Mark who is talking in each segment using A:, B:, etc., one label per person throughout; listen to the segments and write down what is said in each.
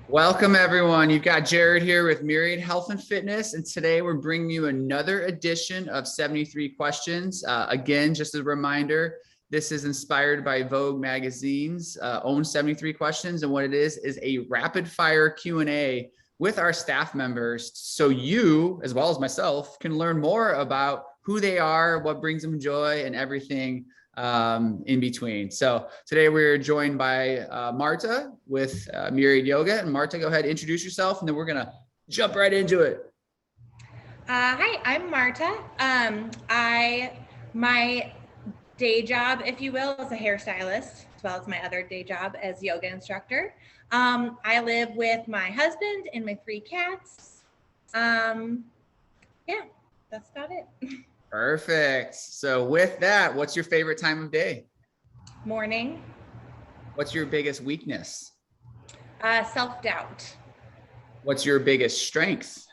A: Welcome, everyone. You've got Jared here with Myriad Health and Fitness, and today we're bringing you another edition of 73 Questions. Again, just as a reminder, this is inspired by Vogue Magazine's own 73 Questions, and what it is a rapid-fire Q&A with our staff members, so you, as well as myself, can learn more about who they are, what brings them joy, and everything in between. So today we're joined by Marta with Myriad Yoga. And Marta, go ahead, introduce yourself, and then we're gonna jump right into it.
B: Hi, I'm Marta. My day job, if you will, is a hairstylist, as well as my other day job as yoga instructor. I live with my husband and my 3 cats. Yeah, that's about it.
A: Perfect. So with that, what's your favorite time of day?
B: Morning.
A: What's your biggest weakness?
B: Self-doubt.
A: What's your biggest strength?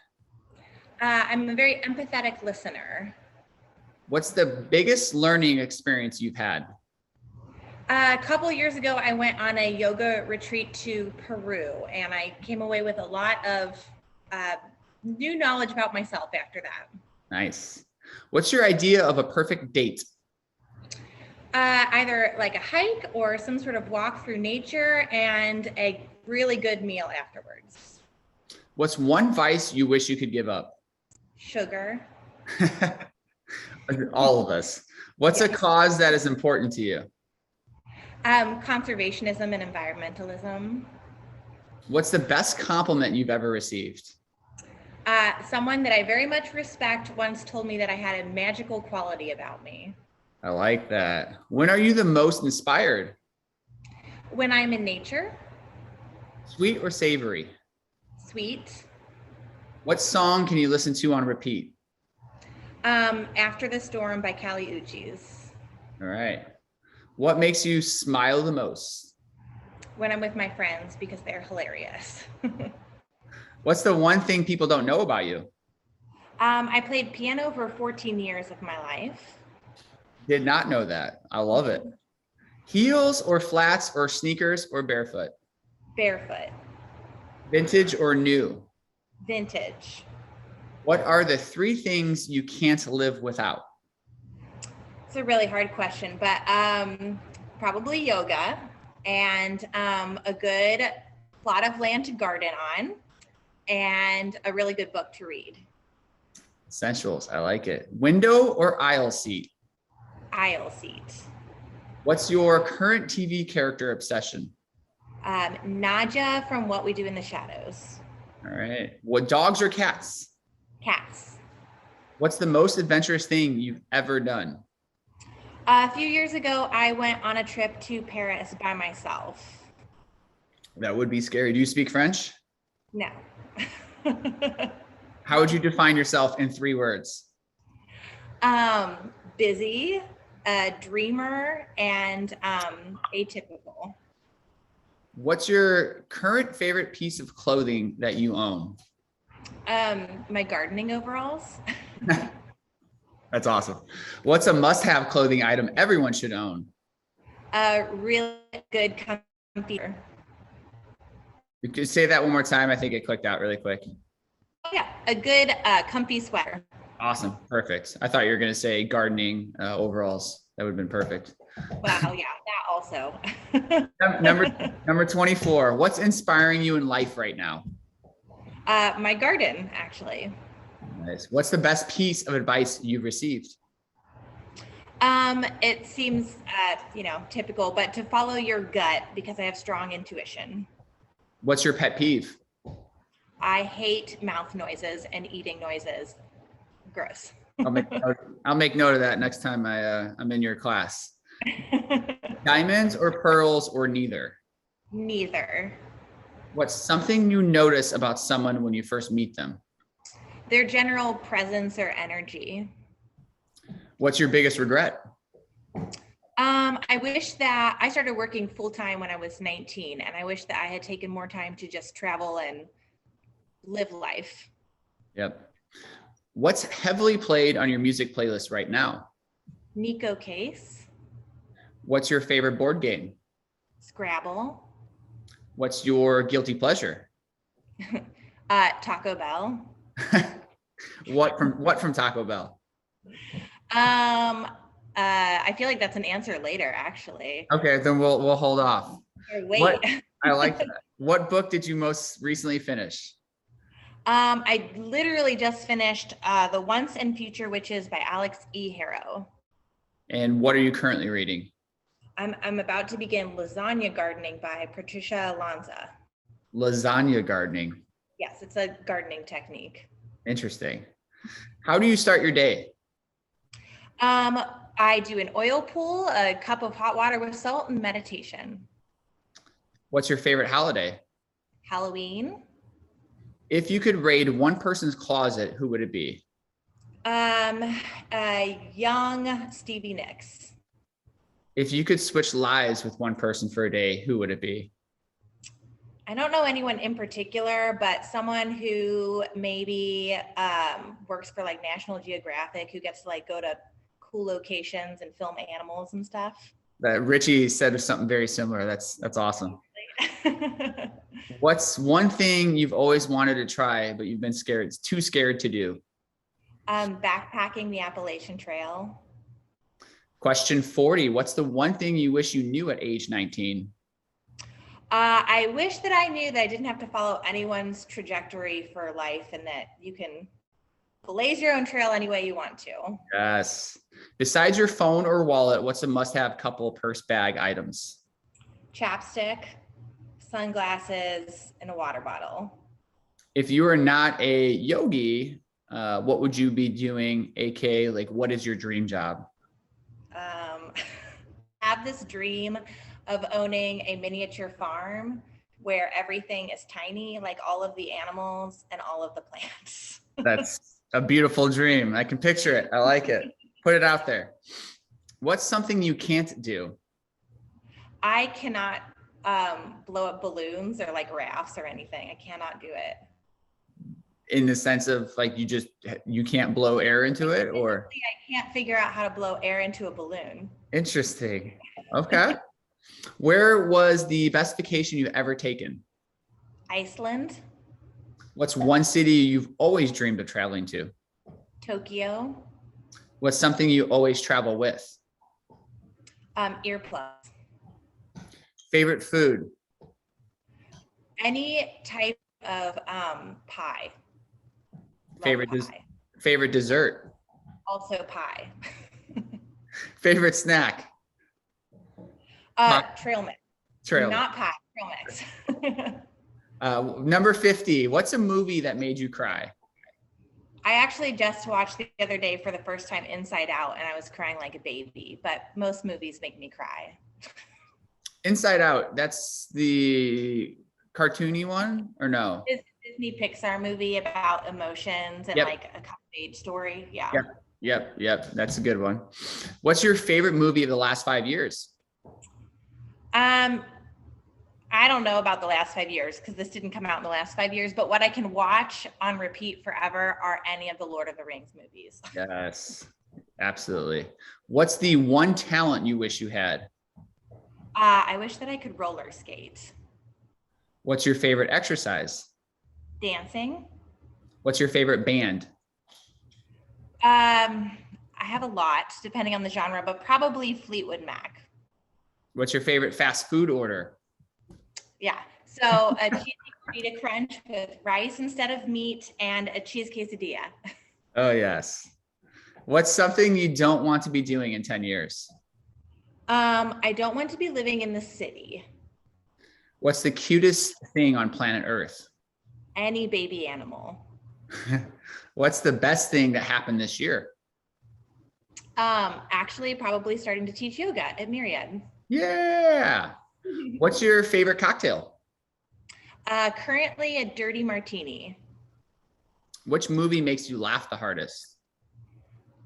B: I'm a very empathetic listener.
A: What's the biggest learning experience you've had?
B: A couple years ago, I went on a yoga retreat to Peru, and I came away with a lot of new knowledge about myself after that.
A: Nice. What's your idea of a perfect date?
B: Either like a hike or some sort of walk through nature and a really good meal afterwards.
A: What's one vice you wish you could give up?
B: Sugar.
A: All of us. What's a cause that is important to you?
B: Conservationism and environmentalism.
A: What's the best compliment you've ever received?
B: Someone that I very much respect once told me that I had a magical quality about me.
A: I like that. When are you the most inspired?
B: When I'm in nature.
A: Sweet or savory?
B: Sweet.
A: What song can you listen to on repeat?
B: After the Storm by Kali Uchis.
A: All right. What makes you smile the most?
B: When I'm with my friends, because they're hilarious.
A: What's the one thing people don't know about you?
B: I played piano for 14 years of my life.
A: Did not know that. I love it. Heels or flats or sneakers or barefoot?
B: Barefoot.
A: Vintage or new?
B: Vintage.
A: What are the 3 things you can't live without?
B: It's a really hard question, but probably yoga and a good plot of land to garden on and a really good book to read.
A: Essentials. I like it. Window or aisle seat?
B: Aisle seat.
A: What's your current TV character obsession?
B: Naja from What We Do in the Shadows.
A: All right. What, dogs or cats?
B: Cats.
A: What's the most adventurous thing you've ever done?
B: A few years ago, I went on a trip to Paris by myself.
A: That would be scary. Do you speak French?
B: No.
A: How would you define yourself in 3 words?
B: Busy, a dreamer, and atypical.
A: What's your current favorite piece of clothing that you own?
B: My gardening overalls.
A: That's awesome. What's a must-have clothing item everyone should own?
B: A really good comfy.
A: You could say that one more time. I think it clicked out really quick.
B: Oh, yeah, a good comfy sweater.
A: Awesome. Perfect. I thought you were going to say gardening overalls. That would have been perfect.
B: Wow, yeah, that also.
A: Number 24. What's inspiring you in life right now?
B: My garden, actually.
A: Nice. What's the best piece of advice you've received?
B: It seems, typical, but to follow your gut because I have strong intuition.
A: What's your pet peeve?
B: I hate mouth noises and eating noises. Gross.
A: I'll make note of that next time I'm in your class. Diamonds or pearls or neither?
B: Neither.
A: What's something you notice about someone when you first meet them?
B: Their general presence or energy.
A: What's your biggest regret?
B: I wish that I started working full-time when I was 19, and I wish that I had taken more time to just travel and live life.
A: Yep. What's heavily played on your music playlist right now?
B: Nico Case.
A: What's your favorite board game?
B: Scrabble.
A: What's your guilty pleasure?
B: Taco Bell.
A: What from Taco Bell?
B: I feel like that's an answer later, actually.
A: Okay, then we'll hold off.
B: Or wait.
A: What I like that. What book did you most recently finish?
B: I literally just finished The Once and Future Witches by Alex E. Harrow.
A: And what are you currently reading?
B: I'm about to begin Lasagna Gardening by Patricia Lanza.
A: Lasagna gardening.
B: Yes, it's a gardening technique.
A: Interesting. How do you start your day?
B: I do an oil pull, a cup of hot water with salt, and meditation.
A: What's your favorite holiday?
B: Halloween.
A: If you could raid one person's closet, who would it be?
B: Young Stevie Nicks.
A: If you could switch lives with one person for a day, who would it be?
B: I don't know anyone in particular, but someone who maybe works for like National Geographic, who gets to like go to cool locations and film animals and stuff.
A: That Richie said something very similar. That's awesome. What's one thing you've always wanted to try, but you've been too scared to do?
B: Backpacking the Appalachian Trail.
A: Question 40. What's the one thing you wish you knew at age 19?
B: I wish that I knew that I didn't have to follow anyone's trajectory for life and that you can blaze your own trail any way you want to.
A: Yes. Besides your phone or wallet, what's a must-have couple purse bag items?
B: Chapstick, sunglasses, and a water bottle.
A: If you are not a yogi, what would you be doing? AKA, like, what is your dream job?
B: Have this dream of owning a miniature farm where everything is tiny, like all of the animals and all of the plants.
A: That's a beautiful dream. I can picture it. I like it. Put it out there. What's something you can't do?
B: I cannot blow up balloons or like rafts or anything. I cannot do it.
A: In the sense of like you can't blow air into it, or?
B: I can't figure out how to blow air into a balloon.
A: Interesting. Okay. Where was the best vacation you've ever taken?
B: Iceland.
A: What's one city you've always dreamed of traveling to?
B: Tokyo.
A: What's something you always travel with?
B: Earplugs.
A: Favorite food?
B: Any type of pie.
A: Favorite dessert?
B: Also pie.
A: Favorite snack?
B: Trail mix. Not pie, trail mix.
A: Number 50, what's a movie that made you cry?
B: I actually just watched the other day for the first time Inside Out, and I was crying like a baby, but most movies make me cry.
A: Inside Out, that's the cartoony one, or no?
B: It's a Disney Pixar movie about emotions and like a coming-of-age story. Yeah.
A: Yep. That's a good one. What's your favorite movie of the last 5 years?
B: I don't know about the last 5 years because this didn't come out in the last 5 years, but what I can watch on repeat forever are any of the Lord of the Rings movies.
A: Yes, absolutely. What's the one talent you wish you had?
B: I wish that I could roller skate.
A: What's your favorite exercise?
B: Dancing.
A: What's your favorite band?
B: I have a lot depending on the genre, but probably Fleetwood Mac.
A: What's your favorite fast food order?
B: Yeah, so a cheesy gordita crunch with rice instead of meat and a cheese quesadilla.
A: Oh, yes. What's something you don't want to be doing in 10 years?
B: I don't want to be living in the city.
A: What's the cutest thing on planet Earth?
B: Any baby animal.
A: What's the best thing that happened this year?
B: Actually, probably starting to teach yoga at Myriad.
A: Yeah. What's your favorite cocktail?
B: Currently a dirty martini.
A: Which movie makes you laugh the hardest?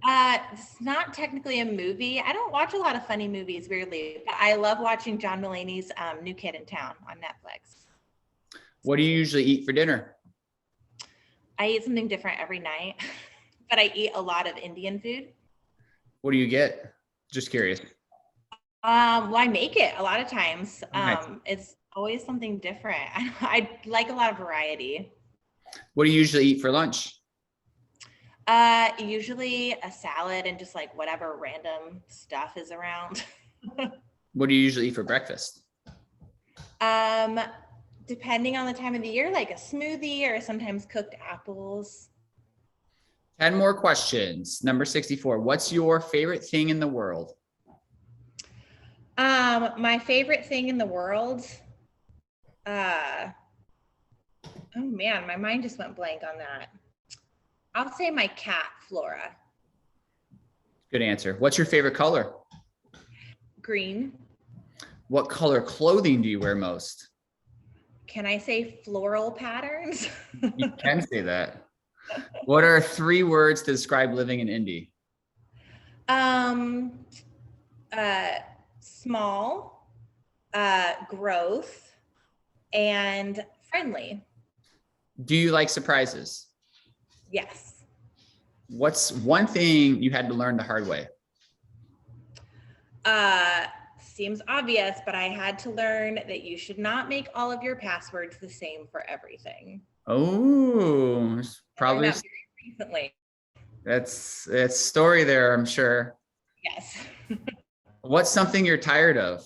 B: It's not technically a movie. I don't watch a lot of funny movies, weirdly, but I love watching John Mulaney's New Kid in Town on Netflix.
A: What do you usually eat for dinner?
B: I eat something different every night, but I eat a lot of Indian food.
A: What do you get? Just curious.
B: Well, I make it a lot of times.
A: Nice.
B: It's Always something different. I like a lot of variety.
A: What do you usually eat for lunch?
B: Usually a salad and just like whatever random stuff is around.
A: What do you usually eat for breakfast?
B: Um, Depending on the time of the year, like a smoothie or sometimes cooked apples.
A: 10 more questions. Number 64. What's your favorite thing in the world?
B: My favorite thing in the world. Oh man, my mind just went blank on that. I'll say my cat, Flora.
A: Good answer. What's your favorite color?
B: Green.
A: What color clothing do you wear most?
B: Can I say floral patterns?
A: You can say that. What are 3 words to describe living in Indy?
B: Um, Small, growth, and friendly.
A: Do you like surprises?
B: Yes.
A: What's one thing you had to learn the hard way?
B: Seems obvious, but I had to learn that you should not make all of your passwords the same for everything.
A: Oh, probably
B: Very recently.
A: that's story there, I'm sure.
B: Yes.
A: What's something you're tired of?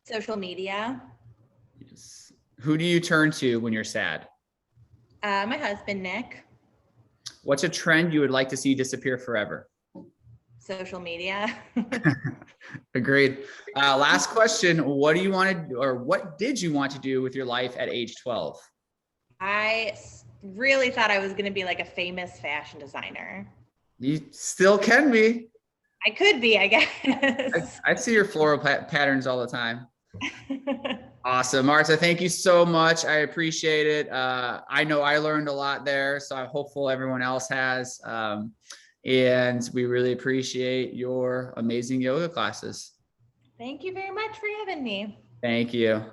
B: Social media.
A: Yes. Who do you turn to when you're sad?
B: My husband, Nick.
A: What's a trend you would like to see disappear forever?
B: Social media.
A: Agreed. Last question. What do you want to do, or what did you want to do with your life at age 12?
B: I really thought I was going to be like a famous fashion designer.
A: You still can be.
B: I could be, I guess.
A: I see your floral patterns all the time. Awesome. Marta, thank you so much. I appreciate it. I know I learned a lot there, so I'm hopeful everyone else has. And we really appreciate your amazing yoga classes.
B: Thank you very much for having me.
A: Thank you.